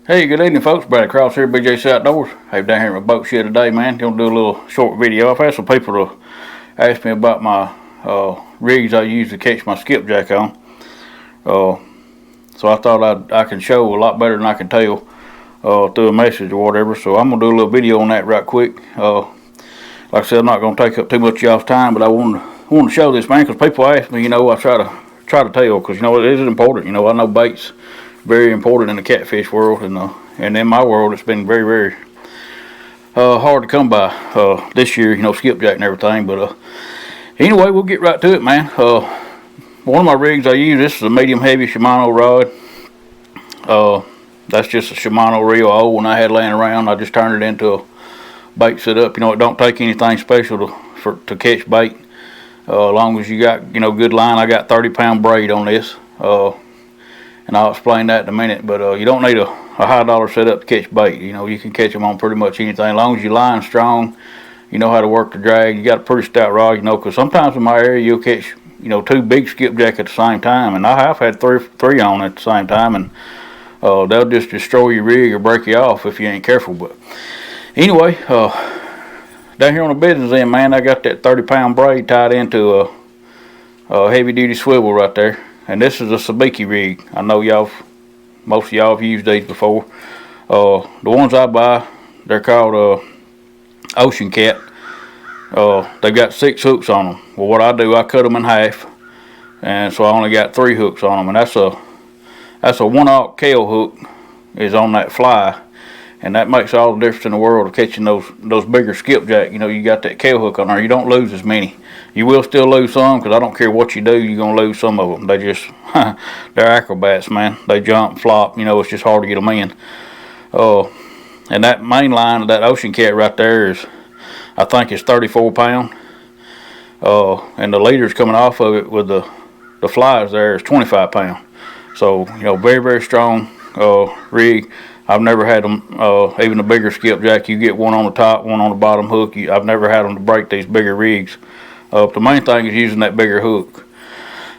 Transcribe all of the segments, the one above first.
Hey, good evening, folks. Brad Cross here, BJ's Outdoors. Hey, down here in my boat shed today, man. Gonna do a little short video. I've had some people to ask me about my rigs I use to catch my skipjack on. So I thought I can show a lot better than I can tell through a message or whatever. So I'm gonna do a little video on that right quick. Like I said, I'm not gonna take up too much of y'all's time, but I want to show this, man, because people ask me. I try to tell, because it is important. I know bait's very important in the catfish world, and in my world it's been very, very hard to come by this year, skipjack and everything. But anyway, we'll get right to it, man. One of my rigs I use, this is a medium heavy Shimano rod. That's just a Shimano reel old one I had laying around. I just turned it into a bait setup. It don't take anything special to catch bait, as long as you got good line. I got 30-pound braid on this. And I'll explain that in a minute. But you don't need a high dollar setup to catch bait. You can catch them on pretty much anything, as long as your line's strong. You know how to work the drag. You got a pretty stout rod, because sometimes in my area you'll catch two big skipjack at the same time, and I have had three on at the same time, and they'll just destroy your rig or break you off if you ain't careful. But anyway, down here on the business end, man, I got that 30-pound braid tied into a heavy-duty swivel right there. And this is a sabiki rig. I know most of y'all have used these before. The ones I buy, they're called Ocean Cat. They've got 6 hooks on them. Well, what I do, I cut them in half, and so I only got 3 hooks on them. And that's a 1/0 Kale hook is on that fly, and that makes all the difference in the world of catching those bigger skipjack. You got that Kale hook on there. You don't lose as many. You will still lose some, because I don't care what you do, you're going to lose some of them. They just, they're acrobats, man. They jump, flop, it's just hard to get them in. And that main line of that Ocean Cat right there is, I think it's 34 pound. And the leader's coming off of it with the flies there is 25 pound. So, very, very strong rig. I've never had them, even the bigger skipjack, you get one on the top, one on the bottom hook. I've never had them to break these bigger rigs. The main thing is using that bigger hook.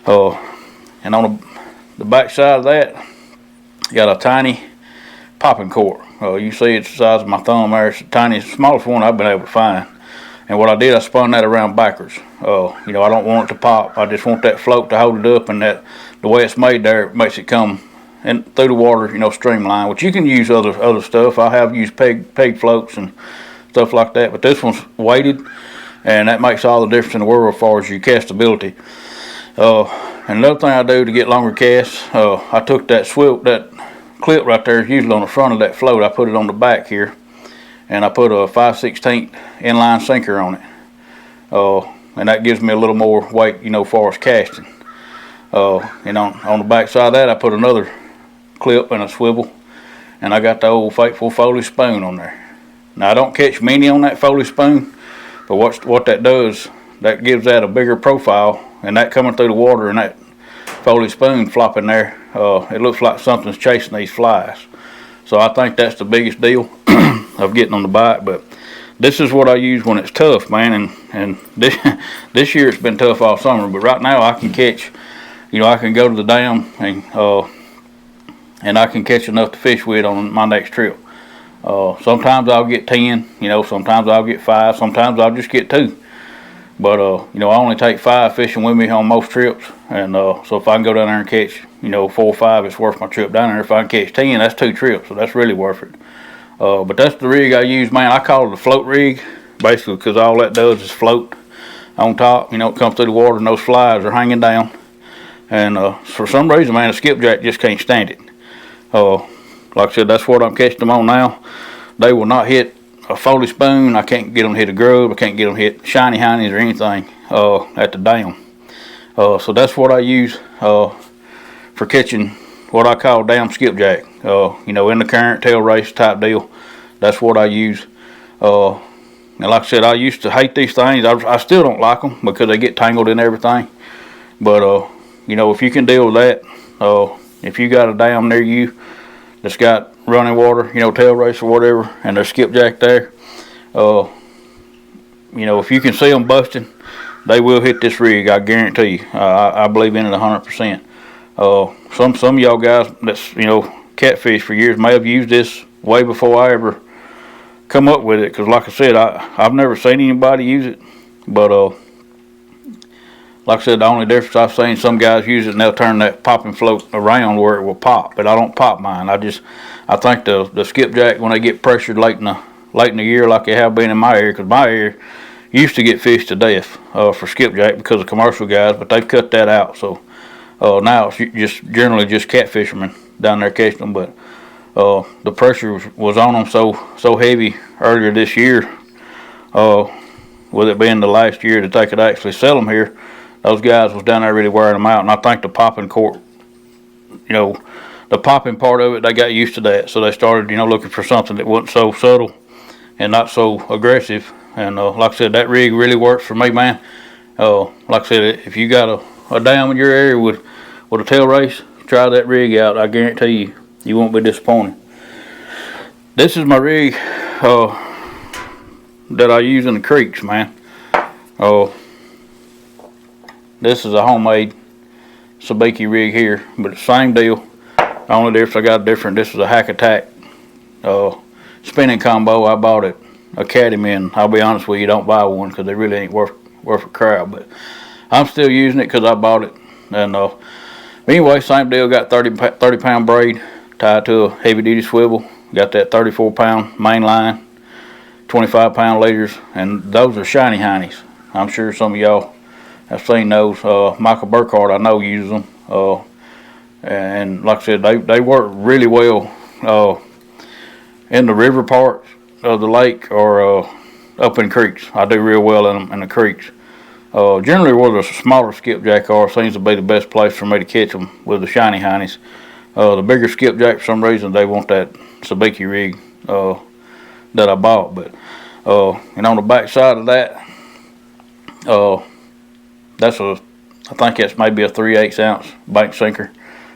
And on the back side of that, you got a tiny popping cork. You see it's the size of my thumb there. It's the tiniest, smallest one I've been able to find. And what I did, I spun that around backwards. I don't want it to pop. I just want that float to hold it up, and that the way it's made there, it makes it come and through the water, streamline. Which you can use other stuff. I have used peg floats and stuff like that, but this one's weighted, and that makes all the difference in the world as far as your castability. And another thing I do to get longer casts, I took that clip right there, usually on the front of that float. I put it on the back here, and I put a 5/16 inline sinker on it. And that gives me a little more weight, as far as casting. And on the back side of that, I put another clip and a swivel, and I got the old faithful Foley spoon on there. Now, I don't catch many on that Foley spoon, but what that does, that gives that a bigger profile, and that coming through the water and that Foley spoon flopping there, it looks like something's chasing these flies. So I think that's the biggest deal of getting on the bite. But this is what I use when it's tough, man, and this year it's been tough all summer, but right now I can catch, I can go to the dam and I can catch enough to fish with on my next trip. Sometimes I'll get 10, sometimes I'll get 5, sometimes I'll just get 2. But, I only take 5 fishing with me on most trips. And so if I can go down there and catch, 4 or 5, it's worth my trip down there. If I can catch 10, that's 2 trips, so that's really worth it. But that's the rig I use, man. I call it a float rig, basically, because all that does is float on top. It comes through the water, and those flies are hanging down. And for some reason, man, the skipjack just can't stand it. Like I said, that's what I'm catching them on now. They will not hit a Foley spoon. I can't get them to hit a grub. I can't get them to hit shiny honeys or anything at the dam. So that's what I use for catching what I call dam skipjack. In the current tail race type deal. That's what I use. And like I said, I used to hate these things. I still don't like them because they get tangled in everything. But if you can deal with that, if you got a dam near you that's got running water, tail race or whatever, and there's skipjack there, if you can see them busting, they will hit this rig. I guarantee you. I believe in it 100%. Some of y'all guys that's catfish for years. May have used this way before I ever come up with it, because like I said, I've never seen anybody use it. But like I said, the only difference I've seen, some guys use it and they'll turn that popping float around where it will pop, but I don't pop mine. I think the skipjack, when they get pressured late in the year like they have been in my area, because my area used to get fished to death for skipjack because of commercial guys, but they've cut that out. So now it's just generally just catfishermen down there catching them. But the pressure was on them so heavy earlier this year, with it being the last year that they could actually sell them here. Those guys was down there really wearing them out, and I think the popping the popping part of it, they got used to that, so they started, looking for something that wasn't so subtle and not so aggressive. And like I said, that rig really works for me, man. Like I said, if you got a dam in your area with a tail race, try that rig out. I guarantee you won't be disappointed. This is my rig that I use in the creeks, man. This is a homemade sabiki rig here, but it's the same deal. The only difference, I got this is a hack attack spinning combo. I bought it Academy, and I'll be honest with you, don't buy one because they really ain't worth a crap. But I'm still using it because I bought it. And anyway, same deal. Got 30 pound braid tied to a heavy duty swivel. Got that 34 pound main line, 25 pound leaders, and those are shiny heinies. I'm sure some of y'all have seen those. Michael Burkhardt, I know, uses them. And like I said, they work really well in the river parts of the lake or up in creeks. I do real well in the creeks. Generally, where the smaller skipjack are seems to be the best place for me to catch them with the shiny heinies. The bigger skipjack, for some reason, they want that sabiki rig that I bought. But and on the back side of that, I think that's maybe a 3/8 ounce bank sinker.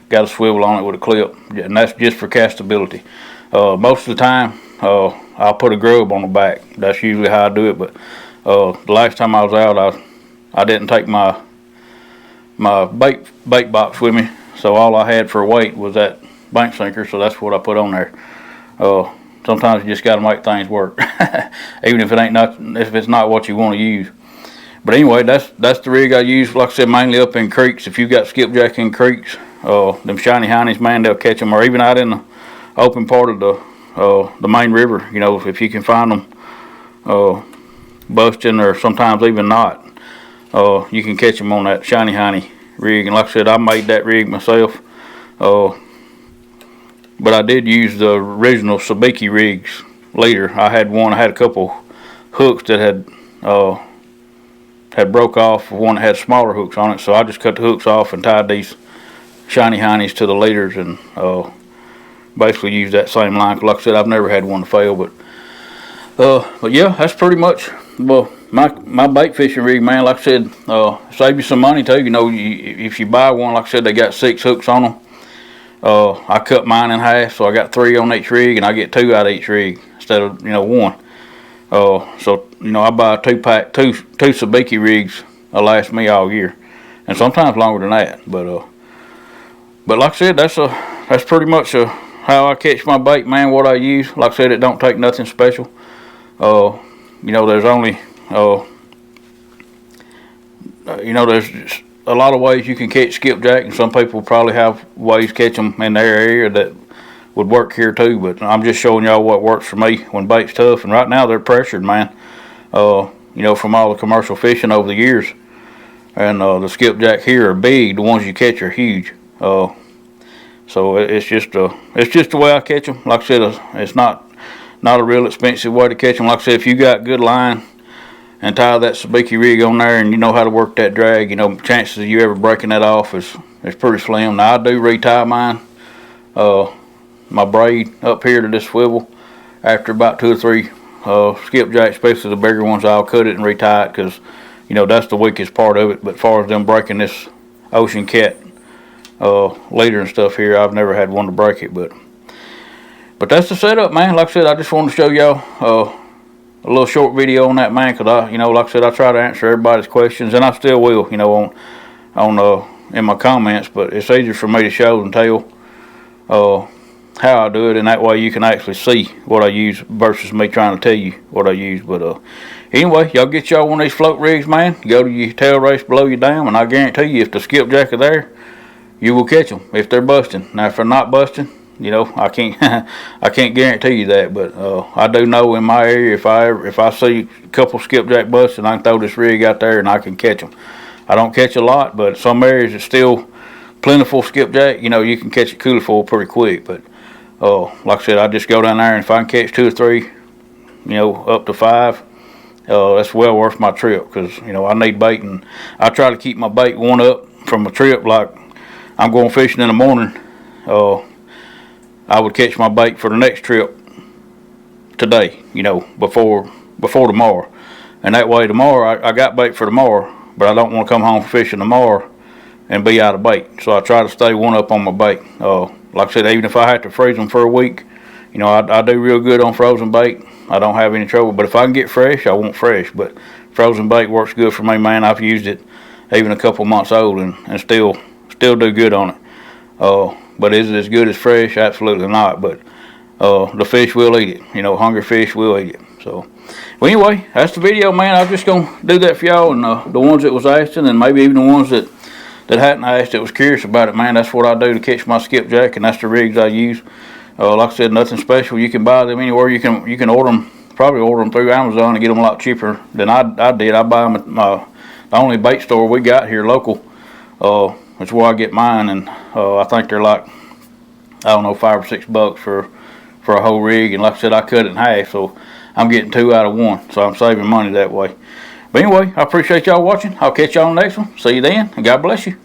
Got a swivel on it with a clip, and that's just for castability. Most of the time, I'll put a grub on the back. That's usually how I do it. But the last time I was out, I didn't take my bait box with me, so all I had for weight was that bank sinker. So that's what I put on there. Sometimes you just got to make things work, even if it's not what you want to use. But anyway, that's the rig I use. Like I said, mainly up in creeks. If you got skipjack in creeks, them shiny heinies, man, they'll catch them. Or even out in the open part of the main river, if you can find them busting, or sometimes even not, you can catch them on that shiny heiny rig. And like I said, I made that rig myself. But I did use the original sabiki rigs later. I had a couple hooks that had broke off, one that had smaller hooks on it, so I just cut the hooks off and tied these shiny heinies to the leaders, and basically used that same line. Like I said, I've never had one to fail. But yeah, that's pretty much my bait fishing rig, man. Like I said, save you some money too. If you buy one, like I said, they got 6 hooks on them. I cut mine in half, so I got 3 on each rig, and I get 2 out of each rig instead of 1. So I buy a 2-pack, two sabiki rigs will last me all year, and sometimes longer than that. But like I said, that's pretty much how I catch my bait, man. What I use, like I said, it don't take nothing special. There's only there's just a lot of ways you can catch skipjack, and some people probably have ways to catch them in their area that would work here too. But I'm just showing y'all what works for me when bait's tough. And right now they're pressured, man. From all the commercial fishing over the years, and the skipjack here are big. The ones you catch are huge. So it's just the way I catch them. Like I said, it's not a real expensive way to catch them. Like I said, if you got good line and tie that sabiki rig on there, and you know how to work that drag, chances of you ever breaking that off is pretty slim. Now I do retie mine, my braid up here to this swivel after about 2 or 3 skipjack, especially the bigger ones. I'll cut it and retie it because that's the weakest part of it. But as far as them breaking this ocean cat leader and stuff here, I've never had one to break it. But that's the setup, man. Like I said, I just wanted to show y'all a little short video on that, man, because like I said, I try to answer everybody's questions, and I still will, on in my comments. But it's easier for me to show than tell. how I do it, and that way you can actually see what I use versus me trying to tell you what I use. But anyway, y'all get y'all one of these float rigs, man. Go to your tail race below your dam, and I guarantee you, if the skipjack are there, you will catch them if they're busting. Now, if they're not busting, you know, I can't I can't guarantee you that, but I do know in my area, if I see a couple skipjack busting, I can throw this rig out there and I can catch them. I don't catch a lot, but some areas it's still plentiful skipjack. You know, you can catch a coolie full pretty quick. But like I said, I just go down there, and if I can catch 2 or 3, you know, up to 5, that's well worth my trip, because you know I need bait, and I try to keep my bait one up from a trip. Like, I'm going fishing in the morning, I would catch my bait for the next trip today, you know, before tomorrow, and that way tomorrow I got bait for tomorrow, but I don't want to come home fishing tomorrow and be out of bait. So I try to stay one up on my bait. Like I said, even if I have to freeze them for a week, you know, I do real good on frozen bait. I don't have any trouble. But if I can get fresh, I want fresh. But frozen bait works good for me, man. I've used it even a couple months old and still do good on it. But is it as good as fresh? Absolutely not. But the fish will eat it. You know, hungry fish will eat it. So, well, anyway, that's the video, man. I'm just going to do that for y'all, and the ones that was asking, and maybe even the ones that hadn't asked, that was curious about it, man. That's what I do to catch my skipjack, and that's the rigs I use. Like I said, nothing special. You can buy them anywhere. You can order them, probably order them through Amazon and get them a lot cheaper than I did. I buy them at the only bait store we got here local. That's where I get mine, and I think they're like, I don't know, $5 or $6 for a whole rig. And like I said, I cut it in half, so I'm getting 2 out of 1, so I'm saving money that way. But anyway, I appreciate y'all watching. I'll catch y'all on the next one. See you then, and God bless you.